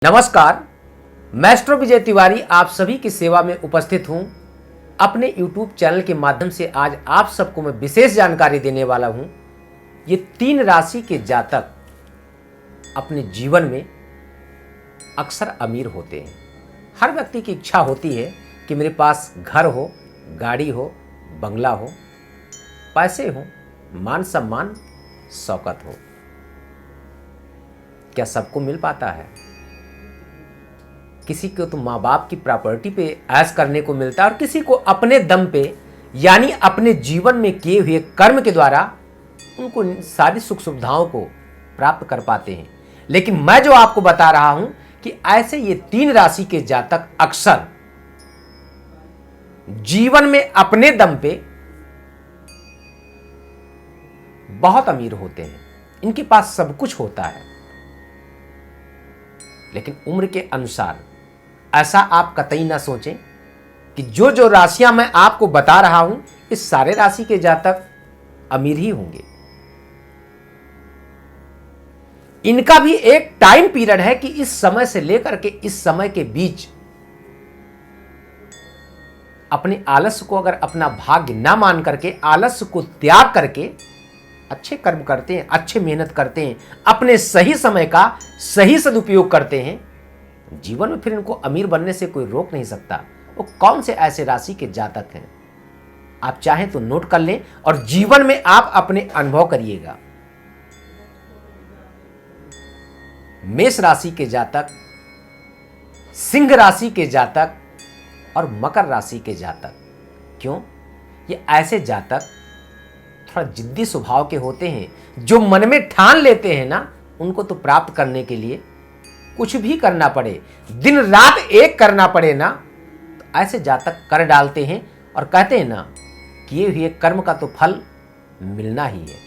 नमस्कार, मैस्ट्रो विजय तिवारी आप सभी की सेवा में उपस्थित हूं। अपने YouTube चैनल के माध्यम से आज आप सबको मैं विशेष जानकारी देने वाला हूं। ये 3 राशि के जातक अपने जीवन में अक्सर अमीर होते हैं। हर व्यक्ति की इच्छा होती है कि मेरे पास घर हो, गाड़ी हो, बंगला हो, पैसे हो, मान सम्मान, शौकत हो। क्या सबको मिल पाता है? किसी को तो माँ बाप की प्रॉपर्टी पे ऐश करने को मिलता है और किसी को अपने दम पे यानी अपने जीवन में किए हुए कर्म के द्वारा उनको सारी सुख सुविधाओं को प्राप्त कर पाते हैं। लेकिन मैं जो आपको बता रहा हूं कि ऐसे ये 3 राशि के जातक अक्सर जीवन में अपने दम पे बहुत अमीर होते हैं। इनके पास सब कुछ होता है, लेकिन उम्र के अनुसार ऐसा आप कतई ना सोचें कि जो राशियां मैं आपको बता रहा हूं इस सारे राशि के जातक अमीर ही होंगे। इनका भी एक टाइम पीरियड है कि इस समय से लेकर के इस समय के बीच अपने आलस्य को अगर अपना भाग्य ना मान करके आलस्य को त्याग करके अच्छे कर्म करते हैं, अच्छे मेहनत करते हैं, अपने सही समय का सही सदुपयोग करते हैं, जीवन में फिर इनको अमीर बनने से कोई रोक नहीं सकता। वो कौन से ऐसे राशि के जातक हैं? आप चाहें तो नोट कर लें और जीवन में आप अपने अनुभव करिएगा। मेष राशि के जातक, सिंह राशि के जातक और मकर राशि के जातक। क्यों? ये ऐसे जातक थोड़ा जिद्दी स्वभाव के होते हैं। जो मन में ठान लेते हैं ना, उनको तो प्राप्त करने के लिए कुछ भी करना पड़े, दिन रात एक करना पड़े ना, तो ऐसे जातक कर डालते हैं और कहते हैं ना, किए हुए कर्म का तो फल मिलना ही है।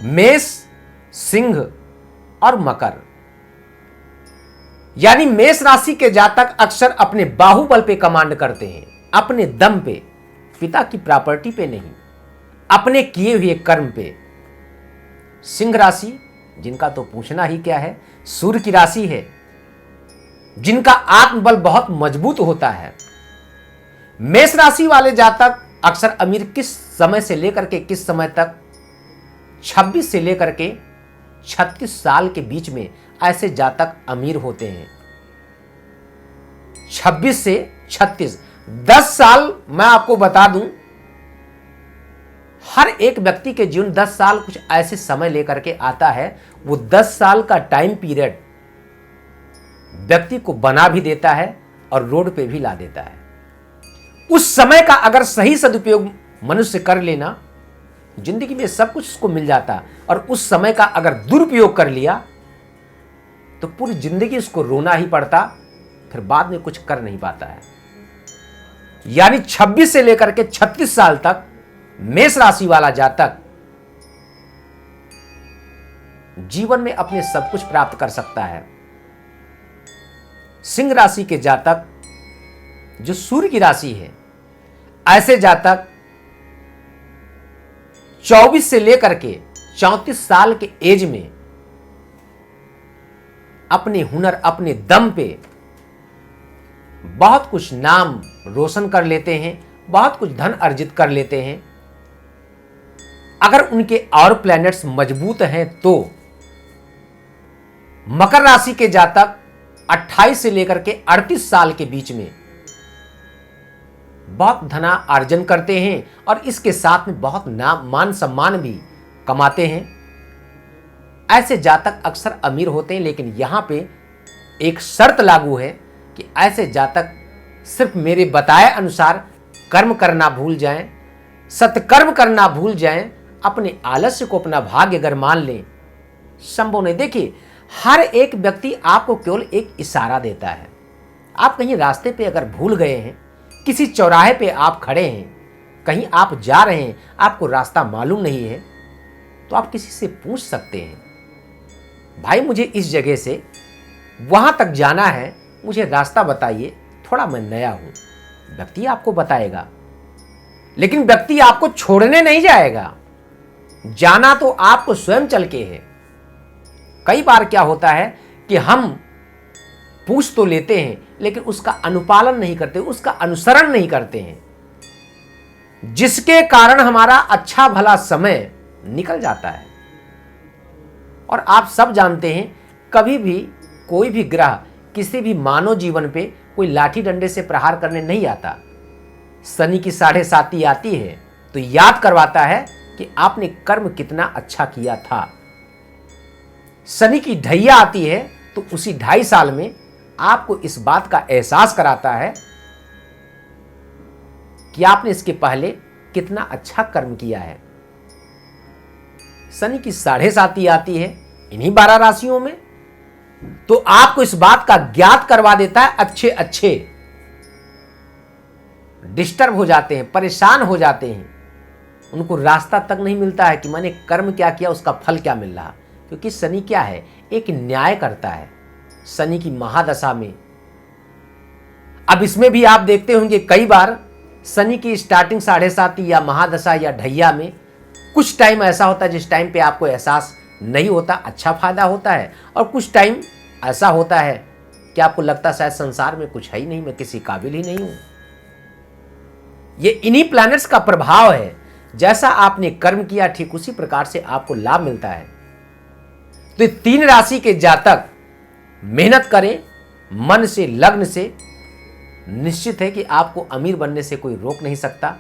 मेष, सिंह और मकर यानी मेष राशि के जातक अक्सर अपने बाहुबल पे कमांड करते हैं, अपने दम पे, पिता की प्रॉपर्टी पे नहीं, अपने किए हुए कर्म पे। सिंह राशि जिनका तो पूछना ही क्या है, सूर्य की राशि है, जिनका आत्मबल बहुत मजबूत होता है। मेष राशि वाले जातक अक्सर अमीर किस समय से लेकर के किस समय तक, 26 से लेकर के 36 साल के बीच में ऐसे जातक अमीर होते हैं। 26 से 36, 10 साल मैं आपको बता दूं, हर एक व्यक्ति के जीवन 10 साल कुछ ऐसे समय लेकर के आता है। वो 10 साल का टाइम पीरियड व्यक्ति को बना भी देता है और रोड पे भी ला देता है। उस समय का अगर सही सदुपयोग मनुष्य कर लेना, जिंदगी में सब कुछ उसको मिल जाता, और उस समय का अगर दुरुपयोग कर लिया तो पूरी जिंदगी उसको रोना ही पड़ता, फिर बाद में कुछ कर नहीं पाता है। यानी 26 से लेकर के 36 साल तक मेष राशि वाला जातक जीवन में अपने सब कुछ प्राप्त कर सकता है। सिंह राशि के जातक जो सूर्य की राशि है, ऐसे जातक 24 से लेकर के 34 साल के एज में अपने हुनर, अपने दम पे बहुत कुछ नाम रोशन कर लेते हैं, बहुत कुछ धन अर्जित कर लेते हैं। अगर उनके और प्लैनेट्स मजबूत हैं तो मकर राशि के जातक 28 से लेकर के 38 साल के बीच में बहुत धना अर्जन करते हैं और इसके साथ में बहुत नाम, मान सम्मान भी कमाते हैं। ऐसे जातक अक्सर अमीर होते हैं, लेकिन यहां पे एक शर्त लागू है कि ऐसे जातक सिर्फ मेरे बताए अनुसार कर्म करना भूल जाएं, सत्कर्म करना भूल जाएं, अपने आलस्य को अपना भाग्य अगर मान लें, संभव नहीं। देखिए, हर एक व्यक्ति आपको केवल एक इशारा देता है। आप कहीं रास्ते पे अगर भूल गए हैं, किसी चौराहे पे आप खड़े हैं, कहीं आप जा रहे हैं, आपको रास्ता मालूम नहीं है, तो आप किसी से पूछ सकते हैं, भाई मुझे इस जगह से वहां तक जाना है, मुझे रास्ता बताइए, थोड़ा मैं नया हूं। व्यक्ति आपको बताएगा, लेकिन व्यक्ति आपको छोड़ने नहीं जाएगा। जाना तो आपको स्वयं चल के है। कई बार क्या होता है कि हम पूछ तो लेते हैं लेकिन उसका अनुपालन नहीं करते, उसका अनुसरण नहीं करते हैं, जिसके कारण हमारा अच्छा भला समय निकल जाता है। और आप सब जानते हैं, कभी भी कोई भी ग्रह किसी भी मानव जीवन पे कोई लाठी डंडे से प्रहार करने नहीं आता। शनि की 7.5 आती है तो याद करवाता है कि आपने कर्म कितना अच्छा किया था। शनि की ढैया आती है तो उसी 2.5 साल में आपको इस बात का एहसास कराता है कि आपने इसके पहले कितना अच्छा कर्म किया है। शनि की 7.5 आती है इन्हीं 12 राशियों में, तो आपको इस बात का ज्ञात करवा देता है। अच्छे अच्छे डिस्टर्ब हो जाते हैं, परेशान हो जाते हैं, उनको रास्ता तक नहीं मिलता है कि मैंने कर्म क्या किया, उसका फल क्या मिल रहा। क्योंकि शनि क्या है, एक न्याय करता है। शनि की महादशा में, अब इसमें भी आप देखते होंगे कई बार शनि की स्टार्टिंग 7.5 या महादशा या ढैया में कुछ टाइम ऐसा होता है जिस टाइम पे आपको एहसास नहीं होता, अच्छा फायदा होता है, और कुछ टाइम ऐसा होता है कि आपको लगता है शायद संसार में कुछ है ही नहीं, मैं किसी काबिल ही नहीं हूं। ये इन्हीं प्लैनेट्स का प्रभाव है। जैसा आपने कर्म किया ठीक उसी प्रकार से आपको लाभ मिलता है। तो 3 राशि के जातक मेहनत करें मन से, लग्न से, निश्चित है कि आपको अमीर बनने से कोई रोक नहीं सकता।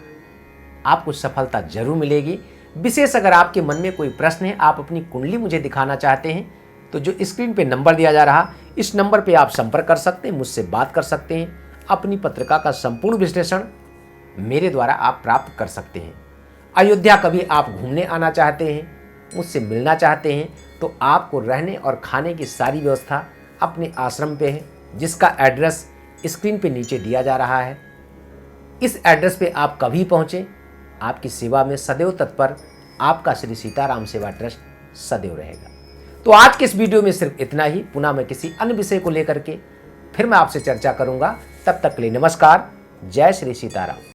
आपको सफलता जरूर मिलेगी। विशेष अगर आपके मन में कोई प्रश्न है, आप अपनी कुंडली मुझे दिखाना चाहते हैं, तो जो स्क्रीन पे नंबर दिया जा रहा, इस नंबर पे आप संपर्क कर सकते हैं, मुझसे बात कर सकते हैं। अपनी पत्रिका का संपूर्ण विश्लेषण मेरे द्वारा आप प्राप्त कर सकते हैं। अयोध्या कभी आप घूमने आना चाहते हैं, मुझसे मिलना चाहते हैं, तो आपको रहने और खाने की सारी व्यवस्था अपने आश्रम पे है, जिसका एड्रेस स्क्रीन पे नीचे दिया जा रहा है। इस एड्रेस पे आप कभी पहुँचें, आपकी सेवा में सदैव तत्पर आपका श्री सीताराम सेवा ट्रस्ट सदैव रहेगा। तो आज के इस वीडियो में सिर्फ इतना ही। पुनः मैं किसी अन्य विषय को लेकर के फिर मैं आपसे चर्चा करूंगा। तब तक के लिए नमस्कार। जय श्री सीताराम।